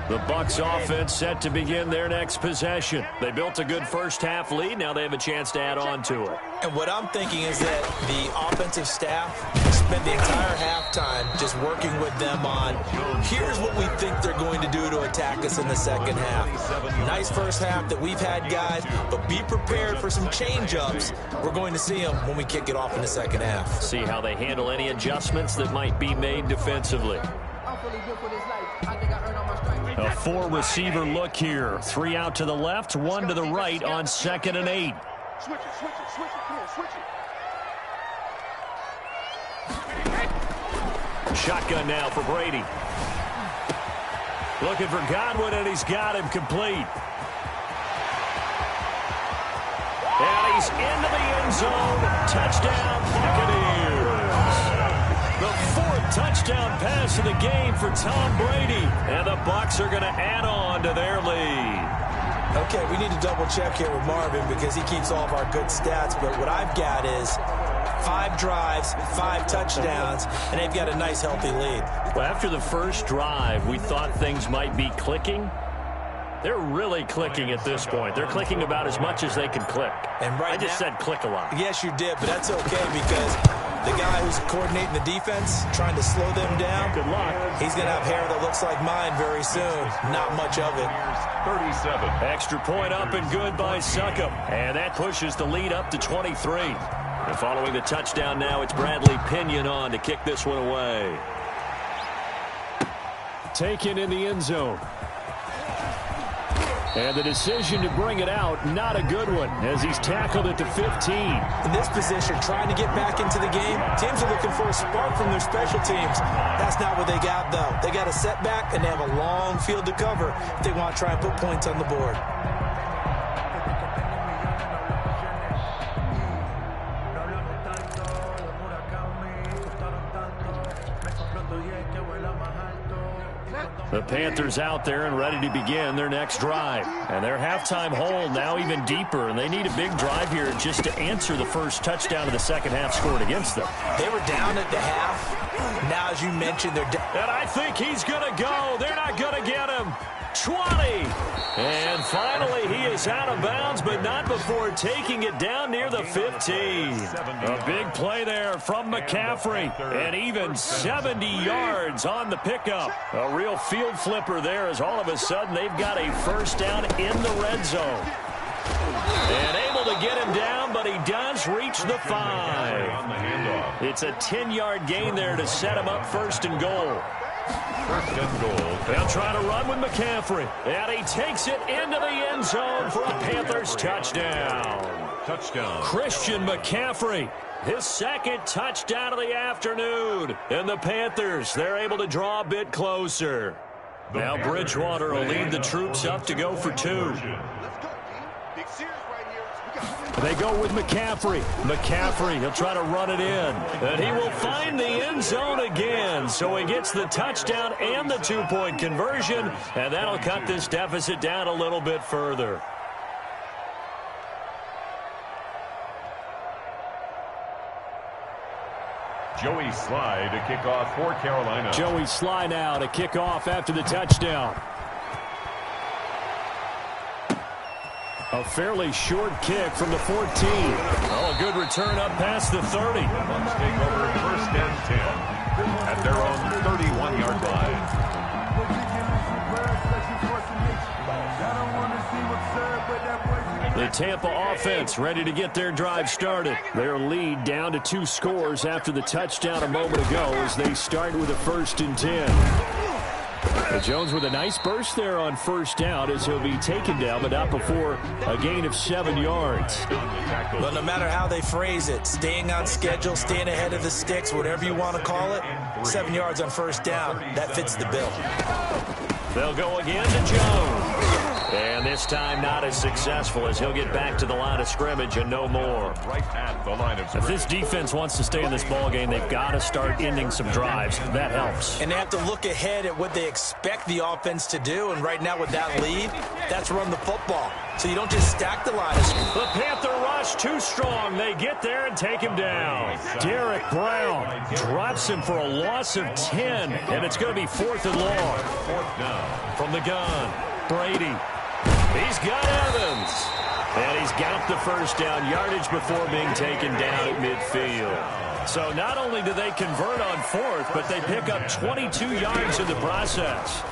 The Bucs offense set to begin their next possession. They built a good first-half lead. Now they have a chance to add on to it. And what I'm thinking is that the offensive staff spent the entire halftime just working with them on, here's what we think they're going to do to attack us in the second half. Nice first half that we've had, guys, but be prepared for some change-ups. We're going to see them when we kick it off in the second half. See how they handle any adjustments that might be made defensively. A four-receiver look here. 3 out to the left, 1 to the right on 2nd and 8. Switch it. Come on, switch it. Shotgun now for Brady. Looking for Godwin, and he's got him complete. And he's into the end zone. Touchdown, Buccaneers. The 4th touchdown pass of the game for Tom Brady. And the Bucs are going to add on to their lead. Okay, we need to double-check here with Marvin because he keeps all of our good stats. But what I've got is 5 drives, 5 touchdowns, and they've got a nice, healthy lead. Well, after the first drive, we thought things might be clicking. They're really clicking at this point. They're clicking about as much as they can click. And I just said click a lot. Yes, you did, but that's okay because the guy who's coordinating the defense, trying to slow them down, good luck. He's going to have hair that looks like mine very soon. Not much of it. 37. Extra point up and good by Succop. And that pushes the lead up to 23. And following the touchdown now, it's Bradley Pinion on to kick this one away. Taken in the end zone. And the decision to bring it out, not a good one, as he's tackled at the 15. In this position, trying to get back into the game, teams are looking for a spark from their special teams. That's not what they got, though. They got a setback, and they have a long field to cover if they want to try and put points on the board. The Panthers out there and ready to begin their next drive. And their halftime hole now even deeper, and they need a big drive here just to answer the first touchdown of the second half scored against them. They were down at the half. Now, as you mentioned, they're down. And I think he's going to go. They're not going to get him. 20. And finally, he is out of bounds, but not before taking it down near the 15. A big play there from McCaffrey, and even 70 yards on the pickup. A real field flipper there, as all of a sudden they've got a first down in the red zone. And able to get him down, but he does reach the 5. It's a 10-yard gain there to set him up first and goal. First and goal. They'll try to run with McCaffrey. And he takes it into the end zone for a Panthers touchdown. Touchdown. Christian McCaffrey, his 2nd touchdown of the afternoon. And the Panthers, they're able to draw a bit closer. Now Bridgewater will lead the troops up to go for 2. They go with McCaffrey. McCaffrey, he'll try to run it in. And he will find the end zone again. So he gets the touchdown and the 2-point conversion. And that'll cut this deficit down a little bit further. Joey Sly to kick off for Carolina. Joey Sly now to kick off after the touchdown. A fairly short kick from the 14. Oh, a good return up past the 30. Bucs take over 1st and 10 at their own 31-yard line. The Tampa offense ready to get their drive started. Their lead down to 2 scores after the touchdown a moment ago as they start with a 1st and 10. Jones with a nice burst there on first down as he'll be taken down, but not before a gain of 7 yards. Well, no matter how they phrase it, staying on schedule, staying ahead of the sticks, whatever you want to call it, 7 yards on first down, that fits the bill. They'll go again to Jones. And this time not as successful as he'll get back to the line of scrimmage and no more. Right at the line of scrimmage. If this defense wants to stay in this ballgame, they've got to start ending some drives. That helps. And they have to look ahead at what they expect the offense to do. And right now with that lead, that's run the football. So you don't just stack the line of scrimmage. The the rush too strong. They get there and take him down. Derek Brown drops him for a loss of 10, and it's going to be 4th and long. From the gun, Brady. He's got Evans. And he's got the first down yardage before being taken down at midfield. So not only do they convert on 4th, but they pick up 22 yards in the process.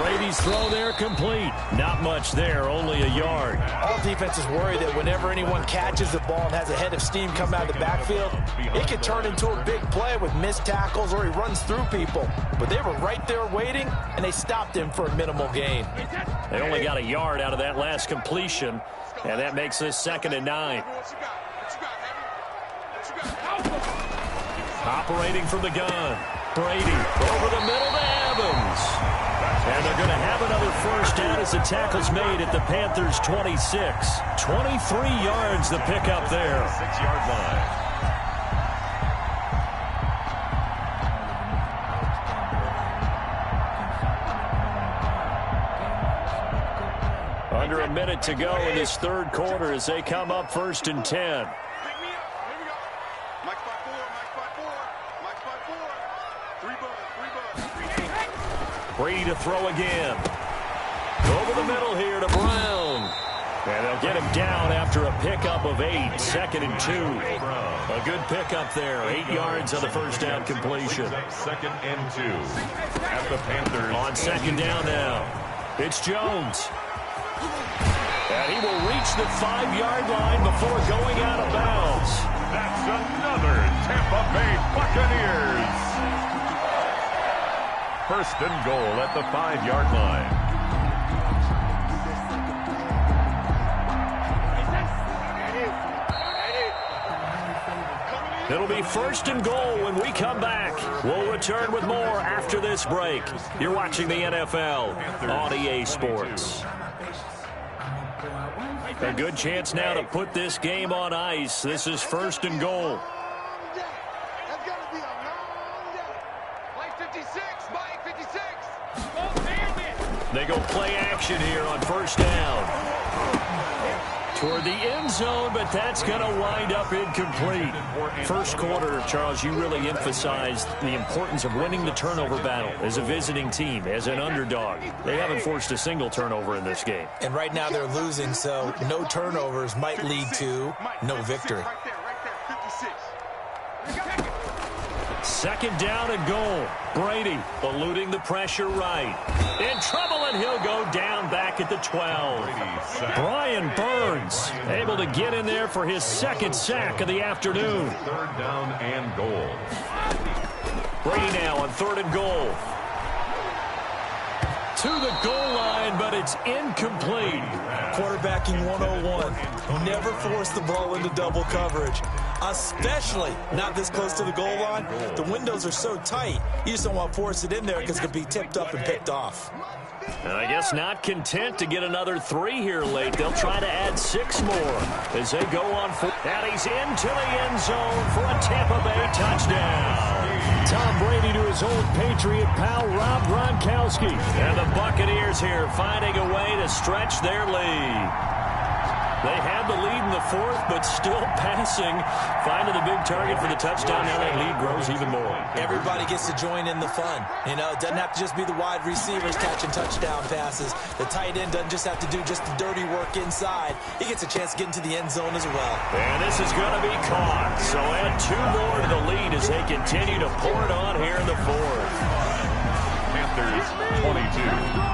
Brady's throw there complete. Not much there, only a yard. All defenses worry that whenever anyone catches the ball and has a head of steam come out of the backfield, it can turn into a big play with missed tackles or he runs through people. But they were right there waiting, and they stopped him for a minimal gain. They only got a yard out of that last completion, and that makes this 2nd and 9. Operating from the gun, Brady over the middle to Evans. And they're going to have another first down as the tackle's made at the Panthers' 26. 23 yards the pickup there. 6-yard line. Under a minute to go in this 3rd quarter as they come up 1st and 10. Brady to throw again. Over the middle here to Brown. And they'll get him down after a pickup of 8. 2nd and 2. A good pickup there. 8 yards on the first down completion. 2nd and 2. At the Panthers. On 2nd down now. It's Jones. And he will reach the 5-yard line before going out of bounds. That's another Tampa Bay Buccaneers. 1st and goal at the 5-yard line. It'll be 1st and goal when we come back. We'll return with more after this break. You're watching the NFL on EA Sports. A good chance now to put this game on ice. This is 1st and goal. They go play action here on 1st down. Toward the end zone, but that's going to wind up incomplete. 1st quarter, Charles, you really emphasized the importance of winning the turnover battle as a visiting team, as an underdog. They haven't forced a single turnover in this game. And right now they're losing, so no turnovers might lead to no victory. 2nd down and goal. Brady eluding the pressure right. In trouble, and he'll go down back at the 12. Brian Burns able to get in there for his 2nd sack of the afternoon. 3rd down and goal. Brady now on 3rd and goal. To the goal line, but it's incomplete. Quarterbacking 101. Never force the ball into double coverage, especially not this close to the goal line. The windows are so tight, you just don't want to force it in there because it could be tipped up and picked off. And I guess not content to get another 3 here late. They'll try to add 6 more as they go on 4. And he's into the end zone for a Tampa Bay touchdown. Tom Brady to his old Patriot pal, Rob Gronkowski. And the Buccaneers here finding a way to stretch their lead. They had the lead in the 4th, but still passing. Finding the big target for the touchdown. Now that lead grows even more. Everybody gets to join in the fun. You know, it doesn't have to just be the wide receivers catching touchdown passes. The tight end doesn't just have to do just the dirty work inside. He gets a chance to get into the end zone as well. And this is going to be caught. So add 2 more to the lead as they continue to pour it on here in the 4th. Panthers 22.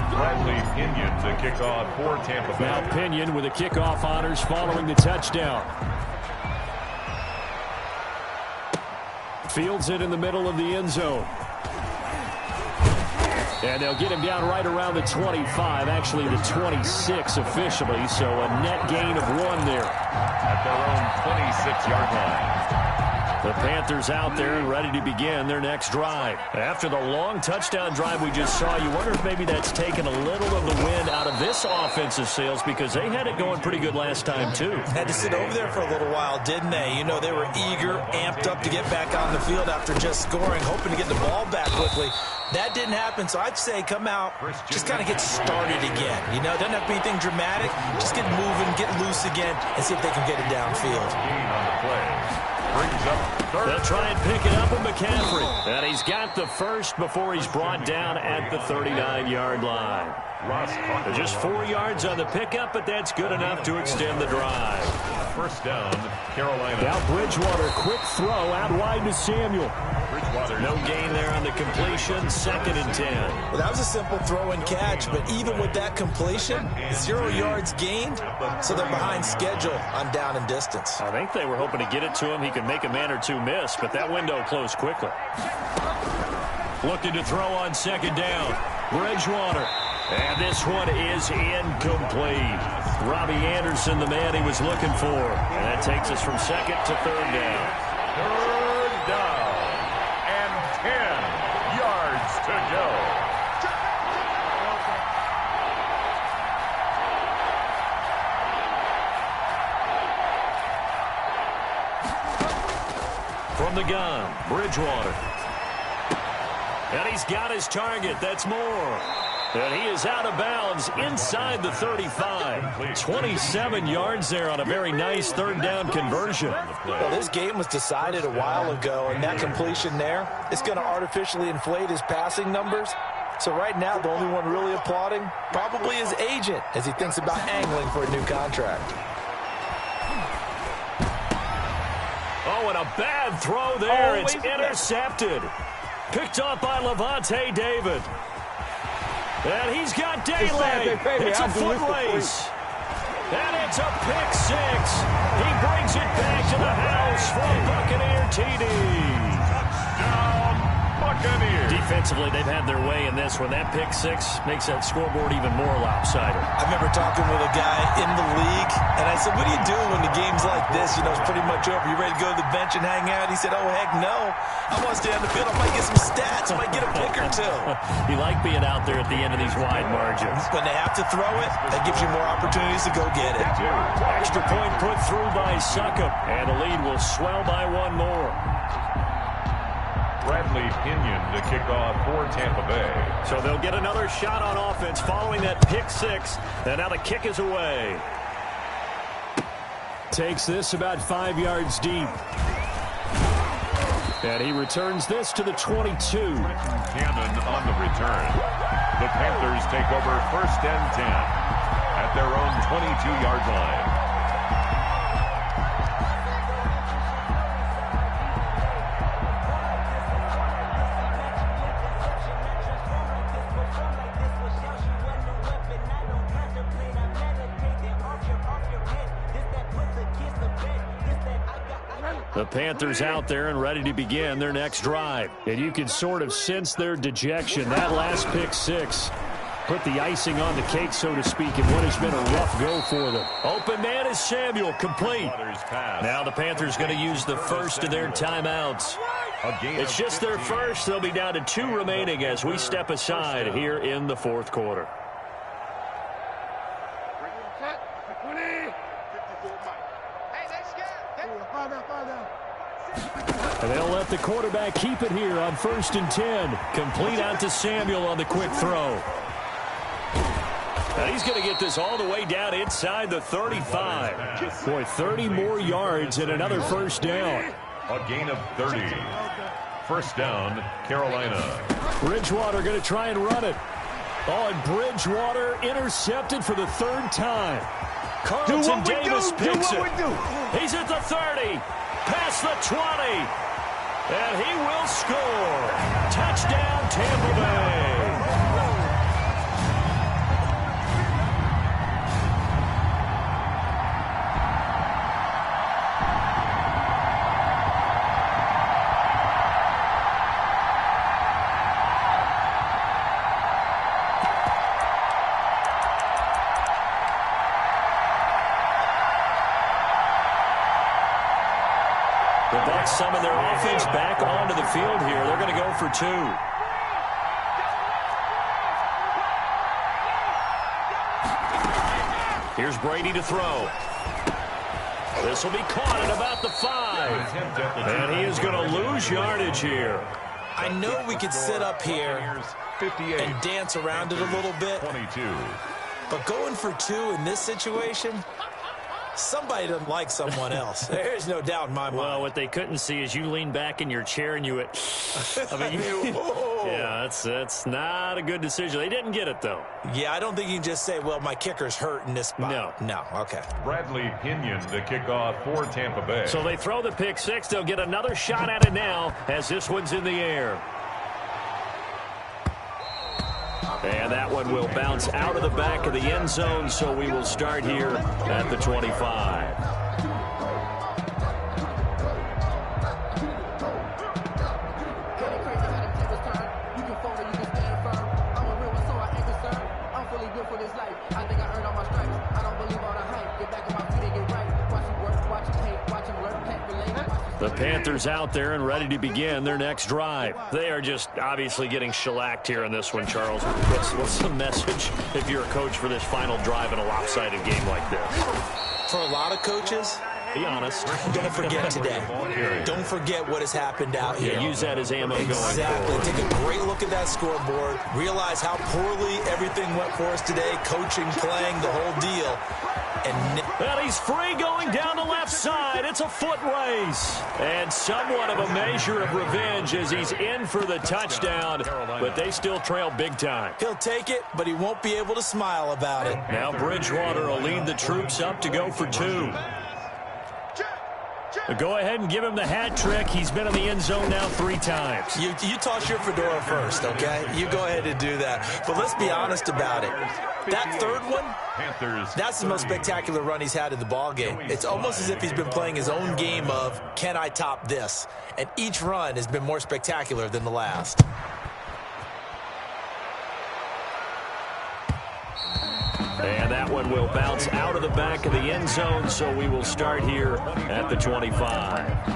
Bradley Pinion to kick off for Tampa Bay. Now Pinion with the kickoff honors following the touchdown. Fields it in the middle of the end zone. And they'll get him down right around the 25, actually the 26 officially, so a net gain of 1 there. At their own 26-yard line. The Panthers out there and ready to begin their next drive. After the long touchdown drive we just saw, you wonder if maybe that's taken a little of the wind out of this offensive sails because they had it going pretty good last time too. Had to sit over there for a little while, didn't they? You know, they were eager, amped up to get back on the field after just scoring, hoping to get the ball back quickly. That didn't happen, so I'd say come out, just kind of get started again. You know, doesn't have to be anything dramatic. Just get moving, get loose again, and see if they can get it downfield. They'll try and pick it up with McCaffrey. And he's got the first before he's brought down at the 39-yard line. Just 4 yards on the pickup, but that's good enough to extend the drive. First down, Carolina. Now Bridgewater, quick throw out wide to Samuel. No gain there on the completion, 2nd and 10. Well, that was a simple throw and catch, but even with that completion, 0 yards gained, so they're behind schedule on down and distance. I think they were hoping to get it to him. He could make a man or two miss, but that window closed quickly. Looking to throw on 2nd down. Bridgewater. And this one is incomplete. Robbie Anderson, the man he was looking for. And that takes us from 2nd to 3rd down. 3rd down. And 10 yards to go. From the gun, Bridgewater. And he's got his target. That's Moore. And he is out of bounds inside the 35. 27 yards there on a very nice 3rd down conversion. Well, this game was decided a while ago, and that completion there is going to artificially inflate his passing numbers. So right now, the only one really applauding probably his agent as he thinks about angling for a new contract. Oh, and a bad throw there. It's intercepted. Picked off by Levante David. And he's got daylight. It's a foot race. And it's a pick 6. He brings it back to the house for a Buccaneer TD. Touchdown, Buccaneers. Defensively, they've had their way in this one. That pick 6 makes that scoreboard even more lopsided. I remember talking with a guy in the league, and I said, what do you do when the game's like this? You know, it's pretty much over. You ready to go to the bench and hang out? He said, oh, heck no. I want to stay on the field. I might get some stats. I might get a pick or two. You like being out there at the end of these wide margins. When they have to throw it, that gives you more opportunities to go get it. Extra point put through by Succop, and the lead will swell by 1 more. Bradley Pinion to kick off for Tampa Bay. So they'll get another shot on offense following that pick 6, and now the kick is away. Takes this about 5 yards deep. And he returns this to the 22. Cannon on the return. The Panthers take over 1st and 10 at their own 22-yard line. The Panthers out there and ready to begin their next drive. And you can sort of sense their dejection. That last pick 6 put the icing on the cake, so to speak, in what has been a rough go for them. Open man is Samuel, complete. Now the Panthers going to use the first of their timeouts. It's just their first. They'll be down to 2 remaining as we step aside here in the 4th quarter. And they'll let the quarterback keep it here on 1st and 10. Complete out to Samuel on the quick throw. And he's going to get this all the way down inside the 35. Boy, 30 more yards and another 1st down. A gain of 30. 1st down, Carolina. Bridgewater going to try and run it. Oh, and Bridgewater intercepted for the 3rd time. Carlton Davis picks it. He's at the 30. Past the 20. And he will score. Touchdown, Tampa Bay. The Bucs summon their offense back onto the field here. They're going to go for 2. Here's Brady to throw. This will be caught at about the 5. And he is going to lose yardage here. I know we could sit up here and dance around it a little bit, 22. but going for 2 in this situation, somebody doesn't like someone else. There's no doubt in my mind. Well, what they couldn't see is you lean back in your chair and you went, I mean, yeah, that's not a good decision. They didn't get it, though. Yeah, I don't think you can just say, well, my kicker's hurt in this spot. No, okay. Bradley Pinion, the kickoff for Tampa Bay. So they throw the pick 6. They'll get another shot at it now as this one's in the air. And that one will bounce out of the back of the end zone, so we will start here at the 25. The Panthers out there and ready to begin their next drive. They are just obviously getting shellacked here in this one, Charles. What's the message if you're a coach for this final drive in a lopsided game like this? For a lot of coaches, be honest. Don't forget today. Don't forget what has happened out here. Yeah, use that as ammo going forward. Exactly. Take a great look at that scoreboard. Realize how poorly everything went for us today. Coaching, playing, the whole deal. And he's free going down the left side. It's a foot race. And somewhat of a measure of revenge as he's in for the touchdown. But they still trail big time. He'll take it, but he won't be able to smile about it. Now Bridgewater will lead the troops up to go for 2. Go ahead and give him the hat trick. He's been in the end zone now 3 times. You toss your fedora first, okay? You go ahead and do that. But let's be honest about it. That third one, that's the most spectacular run he's had in the ballgame. It's almost as if he's been playing his own game of, can I top this? And each run has been more spectacular than the last. And that one will bounce out of the back of the end zone, so we will start here at the 25.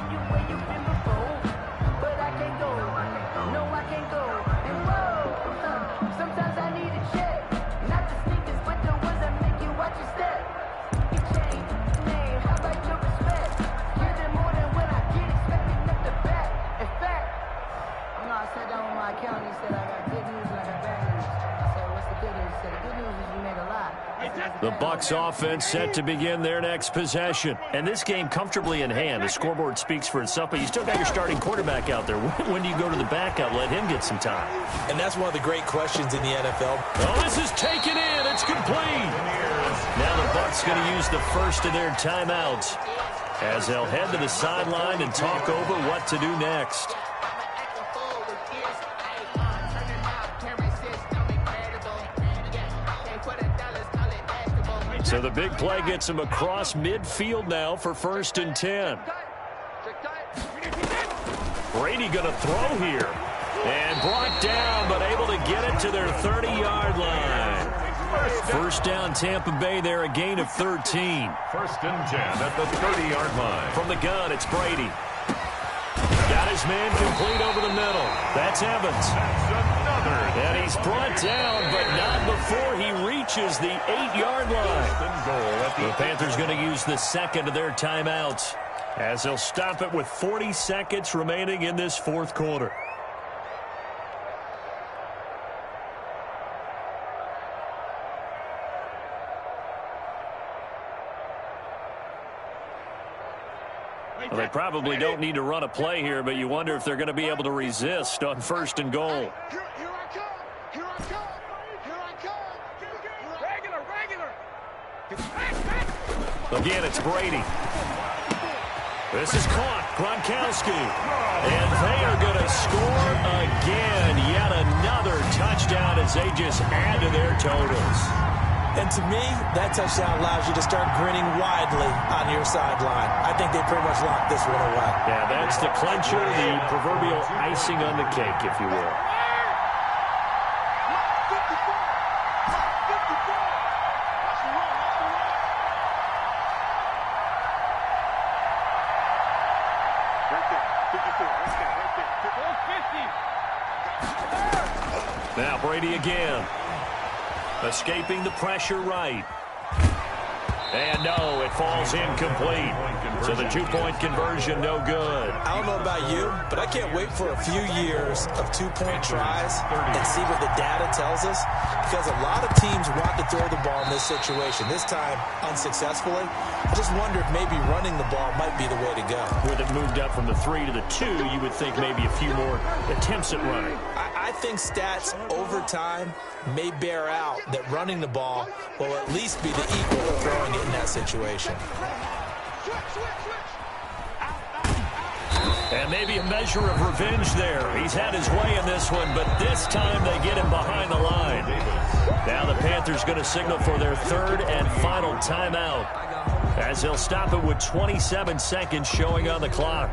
The Bucs offense set to begin their next possession. And this game comfortably in hand. The scoreboard speaks for itself, but you still got your starting quarterback out there. When do you go to the backup? Let him get some time. And that's one of the great questions in the NFL. Oh, this is taken in. It's complete. Now the Bucs going to use the first of their timeouts as they'll head to the sideline and talk over what to do next. So the big play gets him across midfield now for 1st and 10. Brady going to throw here. And brought down, but able to get it to their 30-yard line. First down, Tampa Bay there, a gain of 13. 1st and 10 at the 30-yard line. From the gun, it's Brady. Got his man complete over the middle. That's Evans. And he's brought down, but not before he reaches the 8-yard line. The Panthers going to use the second of their timeouts as they'll stop it with 40 seconds remaining in this 4th quarter. Well, they probably don't need to run a play here, but you wonder if they're going to be able to resist on 1st and goal. Here I come. Here I come. Here I come. Regular. Again, it's Brady. This is caught. Gronkowski. And they are going to score again. Yet another touchdown as they just add to their totals. And to me, that touchdown allows you to start grinning widely on your sideline. I think they pretty much locked this one away. Yeah, that's the clincher, the proverbial icing on the cake, if you will. Now Brady again. Escaping the pressure right. And no, it falls incomplete. So the two-point conversion, no good. I don't know about you, but I can't wait for a few years of two-point tries and see what the data tells us, because a lot of teams want to throw the ball in this situation, this time unsuccessfully. I just wonder if maybe running the ball might be the way to go. With it moved up from the 3 to the 2, you would think maybe a few more attempts at running. I think stats over time may bear out that running the ball will at least be the equal of throwing it in that situation. And maybe a measure of revenge there. He's had his way in this one, but this time they get him behind the line. Now the Panthers going to signal for their third and final timeout, as they'll stop it with 27 seconds showing on the clock.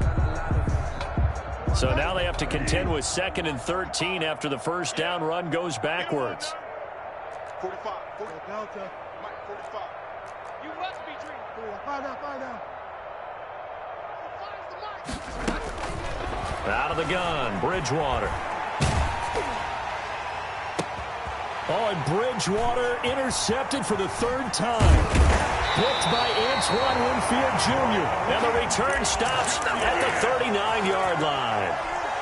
So now they have to contend with 2nd and 13 after the first down run goes backwards. 45. Delta. Mike, 45. You must be dreaming. Find out. Out of the gun, Bridgewater. Oh, and Bridgewater intercepted for the 3rd time. Picked by Antoine Winfield Jr. And the return stops at the 39-yard line.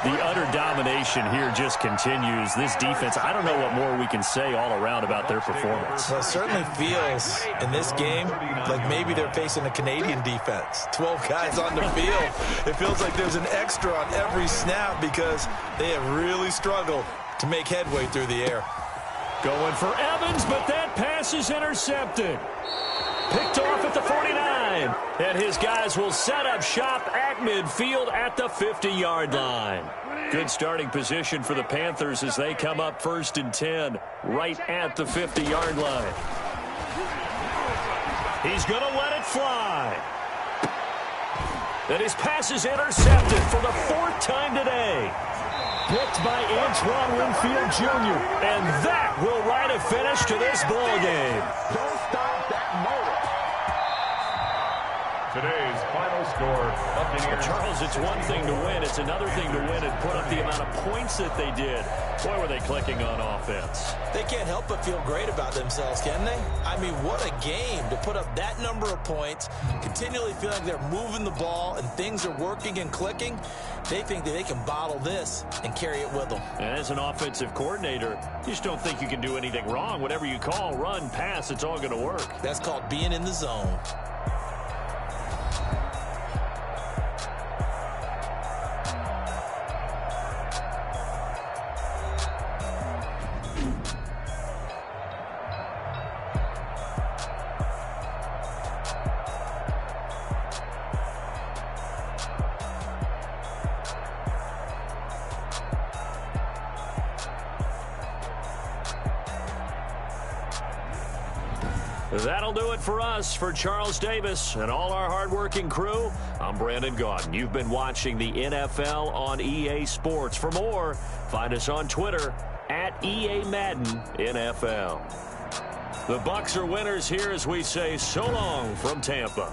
The utter domination here just continues. This defense, I don't know what more we can say all around about their performance. Well, it certainly feels in this game like maybe they're facing a Canadian defense. 12 guys on the field. It feels like there's an extra on every snap because they have really struggled to make headway through the air. Going for Evans, but that pass is intercepted. Picked off at the 49. And his guys will set up shop at midfield at the 50-yard line. Good starting position for the Panthers as they come up 1st and 10 right at the 50-yard line. He's going to let it fly. And his pass is intercepted for the 4th time today. Picked by Antoine Winfield Jr. And that will write a finish to this ball game. Don't stop that motor. Today's final score, Buccaneers. Charles, it's one thing to win. It's another thing to win and put up the amount of points that they did. Boy, were they clicking on offense. They can't help but feel great about themselves, can they? I mean, what a game to put up that number of points, continually feel like they're moving the ball and things are working and clicking. They think that they can bottle this and carry it with them. And as an offensive coordinator, you just don't think you can do anything wrong. Whatever you call, run, pass, it's all going to work. That's called being in the zone. That'll do it for us. For Charles Davis and all our hardworking crew, I'm Brandon Gaudin. You've been watching the NFL on EA Sports. For more, find us on Twitter at EA Madden NFL. The Bucs are winners here as we say so long from Tampa.